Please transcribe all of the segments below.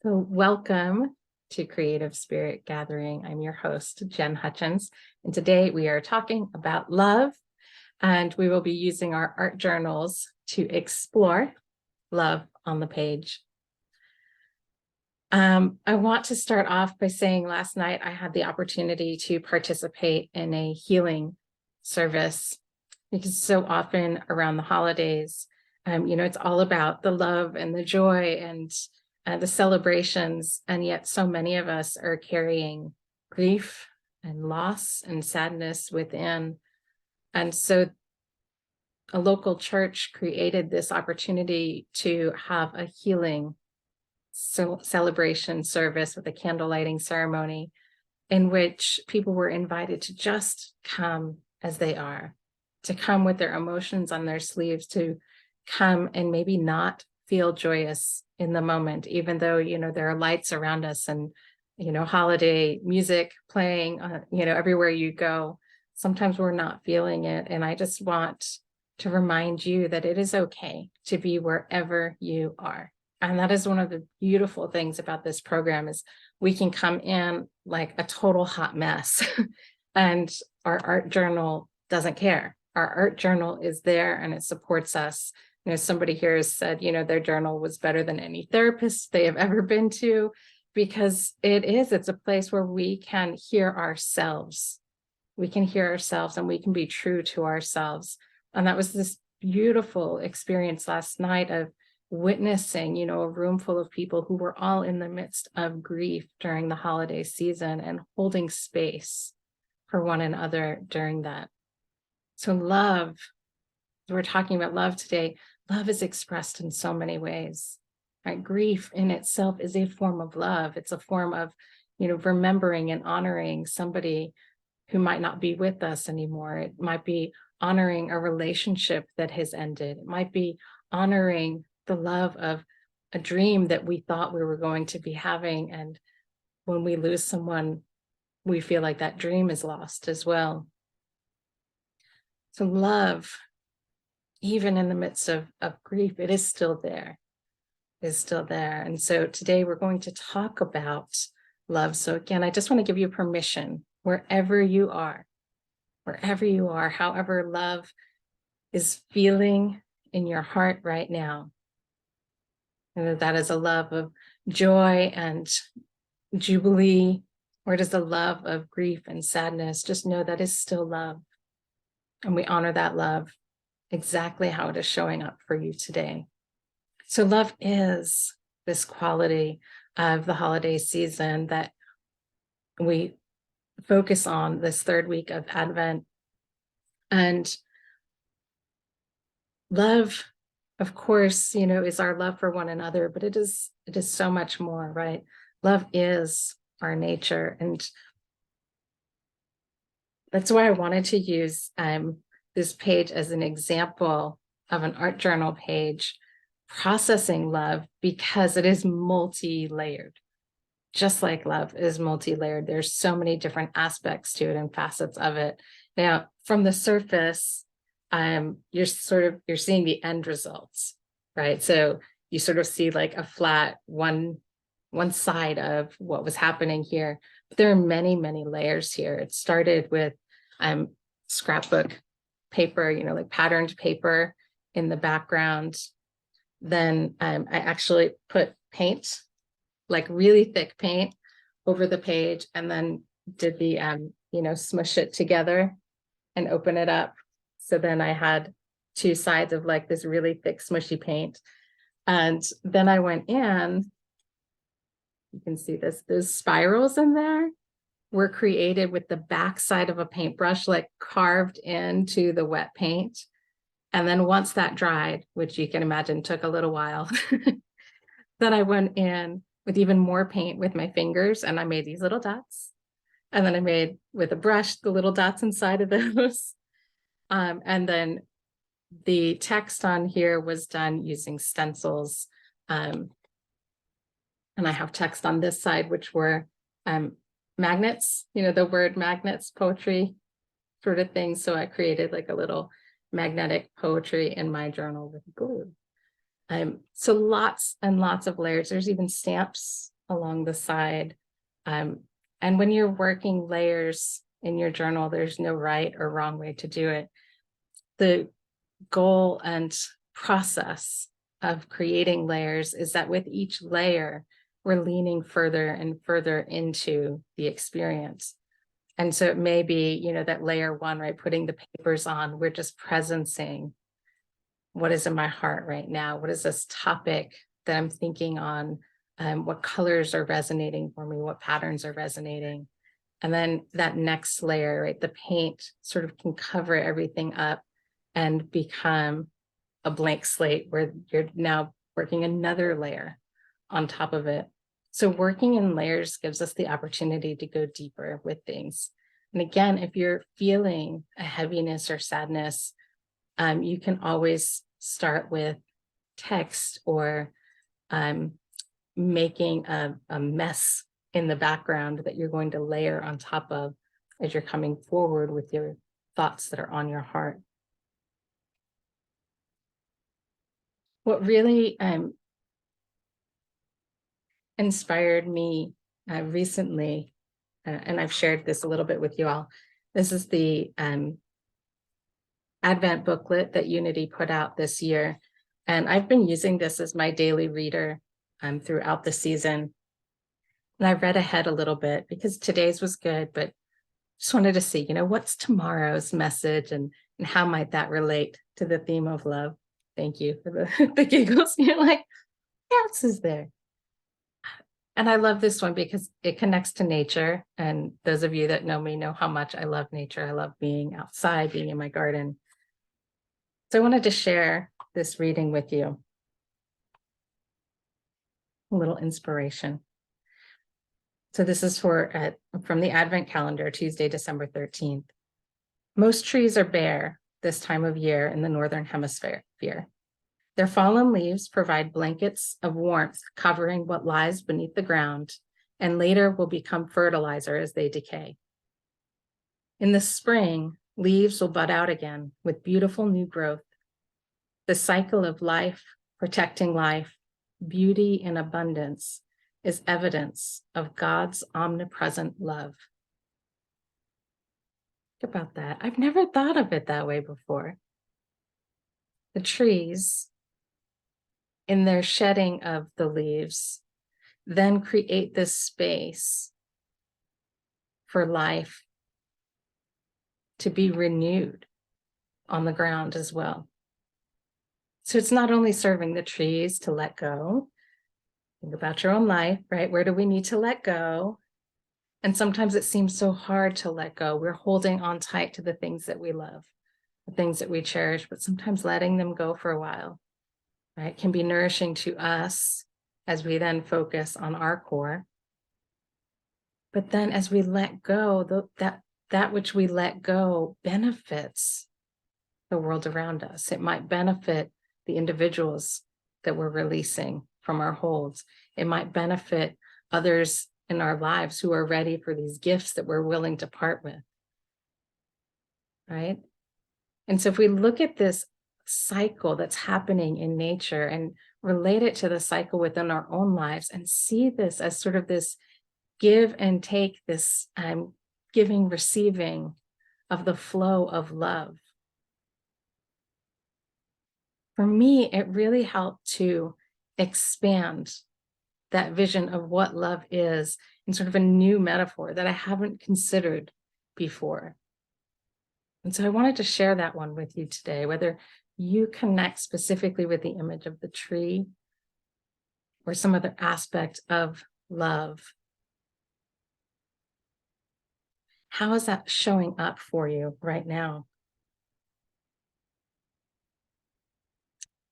So welcome to Creative Spirit Gathering. I'm your host, Jen Hutchins, and today we are talking about love, and we will be using our art journals to explore love on the page. I want to start off by saying last night I had the opportunity to participate in a healing service because so often around the holidays, it's all about the love and the joy and the celebrations, and yet so many of us are carrying grief and loss and sadness within. And so a local church created this opportunity to have a healing celebration service with a candle lighting ceremony in which people were invited to just come as they are, to come with their emotions on their sleeves, to come and maybe not feel joyous in the moment, even though, there are lights around us and, holiday music playing, everywhere you go. Sometimes we're not feeling it. And I just want to remind you that it is okay to be wherever you are. And that is one of the beautiful things about this program is we can come in like a total hot mess and our art journal doesn't care. Our art journal is there and it supports us. Somebody here has said, their journal was better than any therapist they have ever been to, because it's a place where we can hear ourselves. We can hear ourselves and we can be true to ourselves. And that was this beautiful experience last night of witnessing, a room full of people who were all in the midst of grief during the holiday season and holding space for one another during that. So love, we're talking about love today. Love is expressed in so many ways, right? Grief in itself is a form of love. It's a form of, remembering and honoring somebody who might not be with us anymore. It might be honoring a relationship that has ended. It might be honoring the love of a dream that we thought we were going to be having. And when we lose someone, we feel like that dream is lost as well. So love, even in the midst of grief, it is still there. It is still there. And so today we're going to talk about love. So again, I just want to give you permission wherever you are, however love is feeling in your heart right now. And that is a love of joy and jubilee, or it is a love of grief and sadness. Just know that is still love. And we honor that love exactly how it is showing up for you today. So love is this quality of the holiday season that we focus on this third week of Advent. And love, of course, is our love for one another, but it is so much more, right? Love is our nature. And that's why I wanted to use this page as an example of an art journal page, processing love, because it is multi-layered. Just like love is multi-layered, there's so many different aspects to it and facets of it. Now, from the surface, you're seeing the end results, right? So you sort of see like a flat one side of what was happening here. But there are many, many layers here. It started with scrapbook paper, like patterned paper in the background. Then I actually put paint, like really thick paint, over the page, and then did the smush it together and open it up. So then I had two sides of like this really thick smushy paint. And then I went in, you can see those spirals in there were created with the back side of a paintbrush, like carved into the wet paint. And then once that dried, which you can imagine took a little while, then I went in with even more paint with my fingers and I made these little dots. And then I made with a brush the little dots inside of those. And then the text on here was done using stencils. And I have text on this side, which were magnets, the word magnets, poetry sort of thing. So I created like a little magnetic poetry in my journal with glue. So lots and lots of layers. There's even stamps along the side. And when you're working layers in your journal, there's no right or wrong way to do it. The goal and process of creating layers is that with each layer, we're leaning further and further into the experience. And so it may be, that layer one, right, putting the papers on, we're just presencing what is in my heart right now. What is this topic that I'm thinking on? What colors are resonating for me? What patterns are resonating? And then that next layer, right, the paint sort of can cover everything up and become a blank slate where you're now working another layer on top of it. So working in layers gives us the opportunity to go deeper with things. And again, if you're feeling a heaviness or sadness, you can always start with text or making a mess in the background that you're going to layer on top of as you're coming forward with your thoughts that are on your heart. What really inspired me recently, and I've shared this a little bit with you all, this is the Advent booklet that Unity put out this year. And I've been using this as my daily reader throughout the season. And I read ahead a little bit because today's was good, but just wanted to see, what's tomorrow's message and how might that relate to the theme of love? Thank you for the giggles. You're like, what else is there? And I love this one because it connects to nature. And those of you that know me know how much I love nature. I love being outside, being in my garden. So I wanted to share this reading with you. A little inspiration. So this is from the Advent calendar, Tuesday, December 13th. Most trees are bare this time of year in the Northern Hemisphere. Their fallen leaves provide blankets of warmth covering what lies beneath the ground and later will become fertilizer as they decay. In the spring, leaves will bud out again with beautiful new growth. The cycle of life, protecting life, beauty in abundance is evidence of God's omnipresent love. Think about that. I've never thought of it that way before. The trees, in their shedding of the leaves, then create this space for life to be renewed on the ground as well. So it's not only serving the trees to let go. Think about your own life, right? Where do we need to let go? And sometimes it seems so hard to let go. We're holding on tight to the things that we love, the things that we cherish, but sometimes letting them go for a while, right, can be nourishing to us as we then focus on our core. But then as we let go, that which we let go benefits the world around us. It might benefit the individuals that we're releasing from our holds. It might benefit others in our lives who are ready for these gifts that we're willing to part with, right? And so if we look at this cycle that's happening in nature and relate it to the cycle within our own lives and see this as sort of this give and take, this giving, receiving of the flow of love. For me, it really helped to expand that vision of what love is in sort of a new metaphor that I haven't considered before. And so I wanted to share that one with you today, whether you connect specifically with the image of the tree or some other aspect of love. How is that showing up for you right now?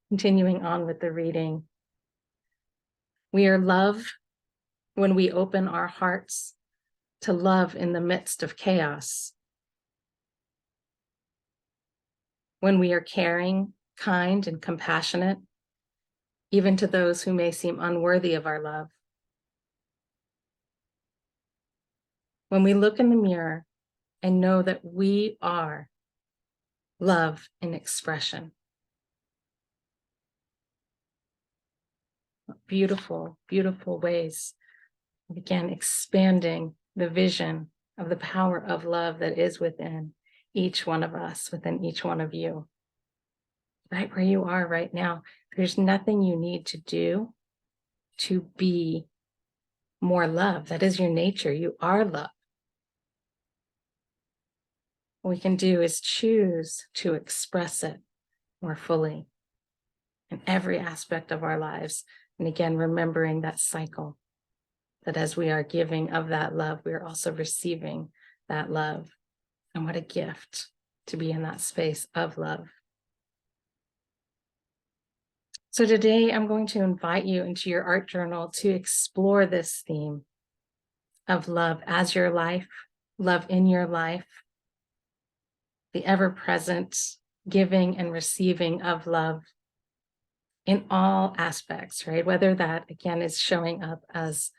Continuing on with the reading. We are loved when we open our hearts to love in the midst of chaos. When we are caring, kind, and compassionate, even to those who may seem unworthy of our love. When we look in the mirror and know that we are love in expression. Beautiful, beautiful ways Again, expanding the vision of the power of love that is within each one of us, within each one of you, right where you are right now. There's nothing you need to do to be more love. That is your nature. You are love. What we can do is choose to express it more fully in every aspect of our lives. And again, remembering that cycle, that as we are giving of that love, we are also receiving that love. And what a gift to be in that space of love. So today I'm going to invite you into your art journal to explore this theme of love as your life, love in your life, the ever-present giving and receiving of love in all aspects, right? Whether that, again, is showing up as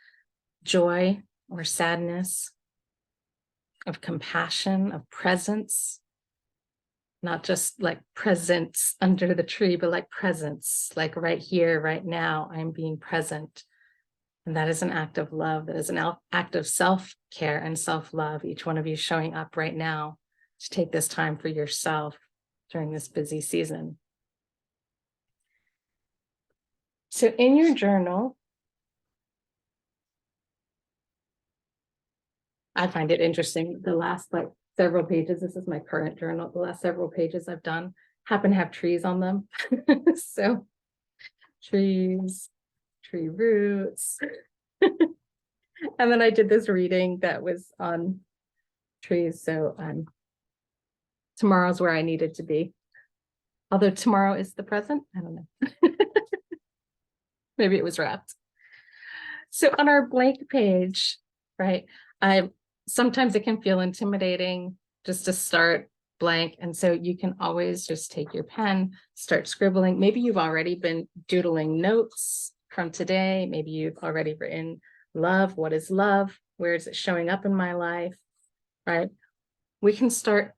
joy or sadness, of compassion, of presence, not just like presence under the tree, but like presence, like right here, right now, I'm being present. And that is an act of love. That is an act of self-care and self-love. Each one of you showing up right now to take this time for yourself during this busy season. So in your journal, I find it interesting. The last several pages, this is my current journal, the last several pages I've done happen to have trees on them. So trees, tree roots. And then I did this reading that was on trees. So tomorrow's where I needed to be. Although tomorrow is the present, I don't know. Maybe it was wrapped. So on our blank page, right, sometimes it can feel intimidating just to start blank. And so you can always just take your pen, start scribbling. Maybe you've already been doodling notes from today. Maybe you've already written love. What is love? Where is it showing up in my life? Right? We can start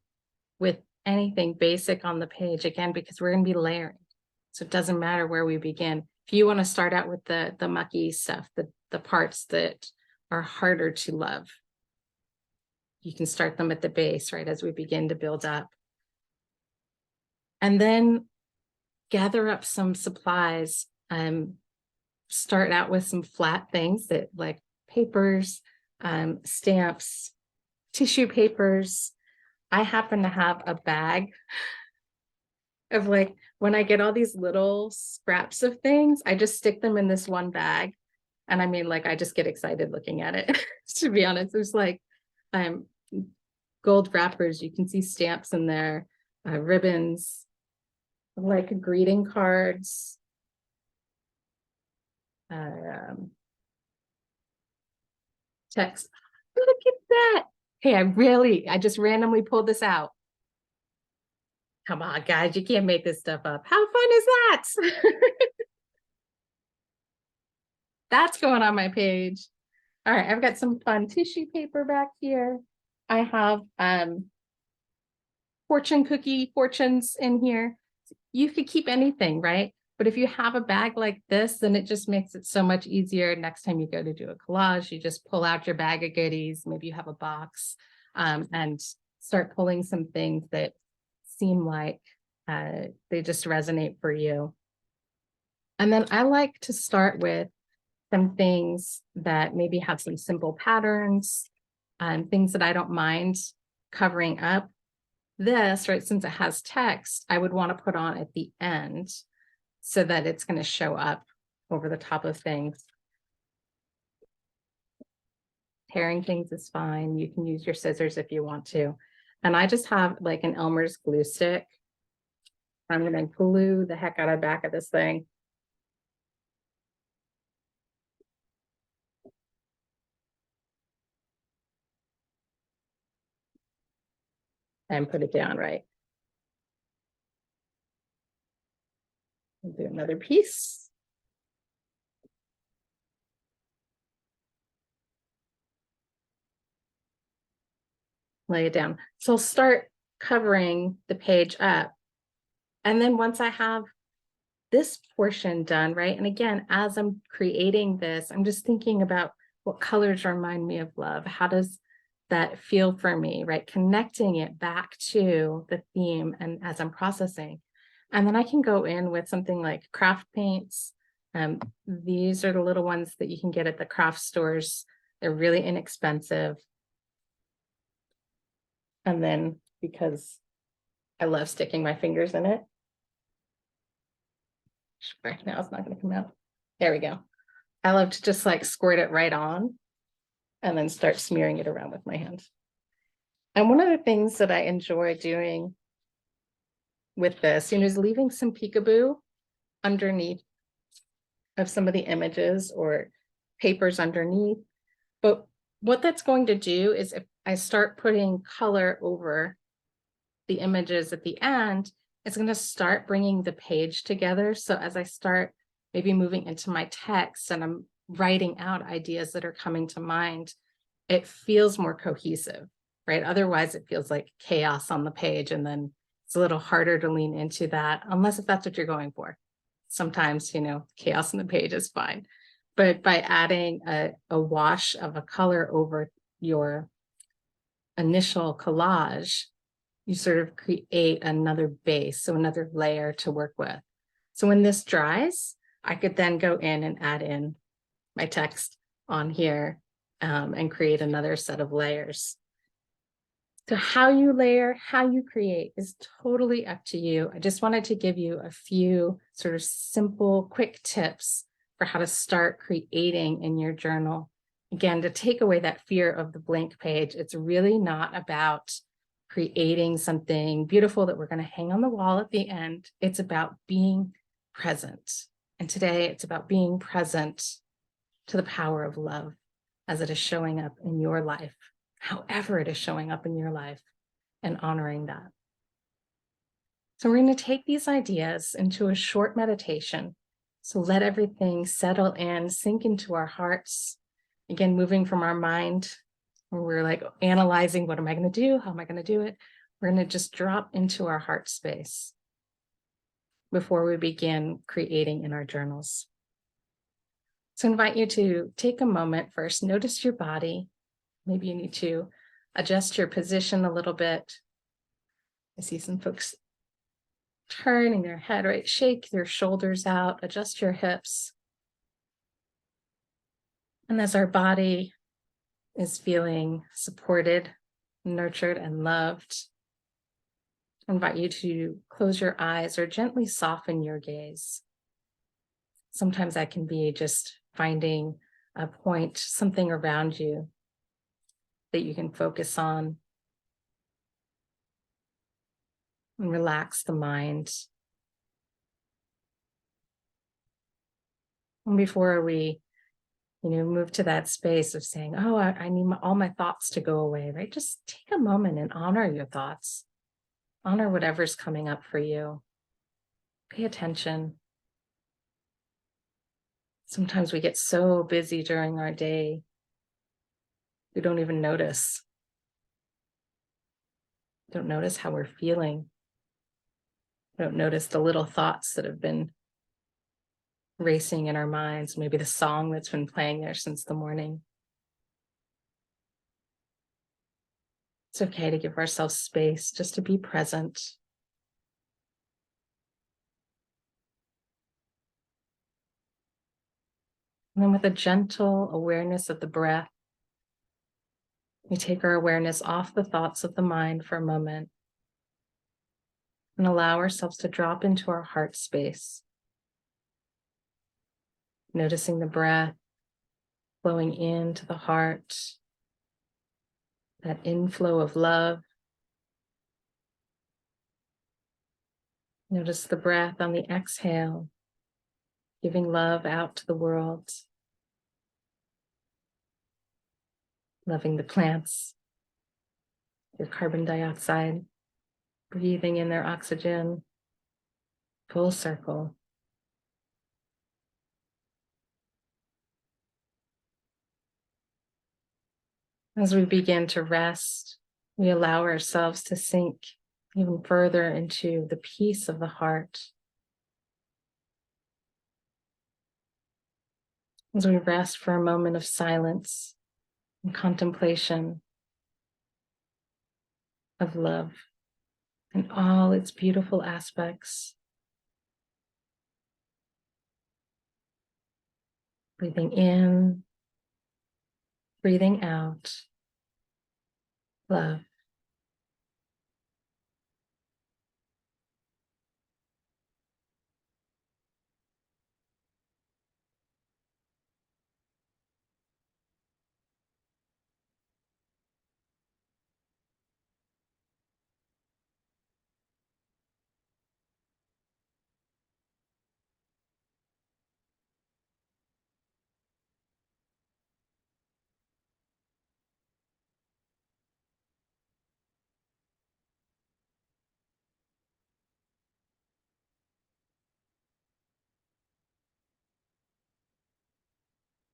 with anything basic on the page, again, because we're going to be layering. So it doesn't matter where we begin. If you want to start out with the mucky stuff, the parts that are harder to love, you can start them at the base, right, as we begin to build up. And then gather up some supplies. Start out with some flat things that like papers, stamps, tissue papers. I happen to have a bag of like, when I get all these little scraps of things, I just stick them in this one bag. And I mean, like, I just get excited looking at it, to be honest. There's like gold wrappers. You can see stamps in there, ribbons, like greeting cards. Text. Look at that. Hey, I just randomly pulled this out. Come on, guys, you can't make this stuff up. How fun is that? That's going on my page. All right, I've got some fun tissue paper back here. I have fortune cookie fortunes in here. You could keep anything, right? But if you have a bag like this, then it just makes it so much easier. Next time you go to do a collage, you just pull out your bag of goodies. Maybe you have a box and start pulling some things that seem like they just resonate for you. And then I like to start with some things that maybe have some simple patterns, things that I don't mind covering up. This, right, since it has text, I would want to put on at the end so that it's going to show up over the top of things. Tearing things is fine. You can use your scissors if you want to. And I just have like an Elmer's glue stick. I'm going to glue the heck out of the back of this thing. And put it down right. I'll do another piece. Lay it down. So I'll start covering the page up. And then once I have this portion done, right? And again, as I'm creating this, I'm just thinking about What colors remind me of love? How does that feel for me, right? Connecting it back to the theme and as I'm processing. And then I can go in with something like craft paints. These are the little ones that you can get at the craft stores. They're really inexpensive. And then because I love sticking my fingers in it. Right now it's not going to come out. There we go. I love to just like squirt it right on and then start smearing it around with my hands. And one of the things that I enjoy doing with this, is leaving some peekaboo underneath of some of the images or papers underneath. But what that's going to do is if I start putting color over the images at the end, it's going to start bringing the page together. So as I start maybe moving into my text and I'm writing out ideas that are coming to mind, it feels more cohesive, right? Otherwise, it feels like chaos on the page, and then it's a little harder to lean into that, unless if that's what you're going for. Sometimes, chaos on the page is fine. But by adding a wash of a color over your initial collage, you sort of create another base, so another layer to work with. So when this dries, I could then go in and add in my text on here and create another set of layers. So how you layer, how you create is totally up to you. I just wanted to give you a few sort of simple, quick tips for how to start creating in your journal. Again, to take away that fear of the blank page, it's really not about creating something beautiful that we're going to hang on the wall at the end. It's about being present. And today it's about being present to the power of love as it is showing up in your life, however it is showing up in your life, and honoring that. So we're going to take these ideas into a short meditation. So let everything settle in, sink into our hearts. Again, moving from our mind, where we're like analyzing, what am I going to do? How am I going to do it? We're going to just drop into our heart space before we begin creating in our journals. So I invite you to take a moment first, notice your body. Maybe you need to adjust your position a little bit. I see some folks turning their head, right? Shake your shoulders out, adjust your hips. And as our body is feeling supported, nurtured, and loved, I invite you to close your eyes or gently soften your gaze. Sometimes that can be just finding a point, something around you that you can focus on and relax the mind. And before we, move to that space of saying, oh, I need all my thoughts to go away, right? Just take a moment and honor your thoughts. Honor whatever's coming up for you. Pay attention. Sometimes we get so busy during our day, we don't even notice. Don't notice how we're feeling. Don't notice the little thoughts that have been racing in our minds, maybe the song that's been playing there since the morning. It's okay to give ourselves space just to be present. And then with a gentle awareness of the breath, we take our awareness off the thoughts of the mind for a moment and allow ourselves to drop into our heart space. Noticing the breath flowing into the heart, that inflow of love. Notice the breath on the exhale, giving love out to the world. Loving the plants, their carbon dioxide, breathing in their oxygen, full circle. As we begin to rest, we allow ourselves to sink even further into the peace of the heart. as we rest for a moment of silence and contemplation of love and all its beautiful aspects. Breathing in, breathing out, love.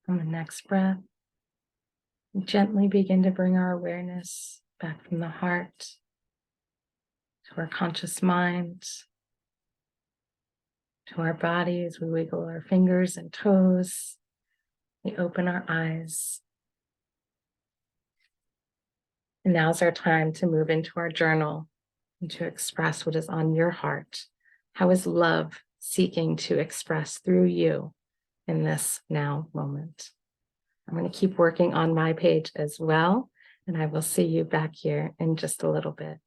On the next breath, we gently begin to bring our awareness back from the heart to our conscious mind, to our bodies. We wiggle our fingers and toes. We open our eyes. And now's our time to move into our journal and to express what is on your heart. How is love seeking to express through you in this now moment? I'm going to keep working on my page as well, and I will see you back here in just a little bit.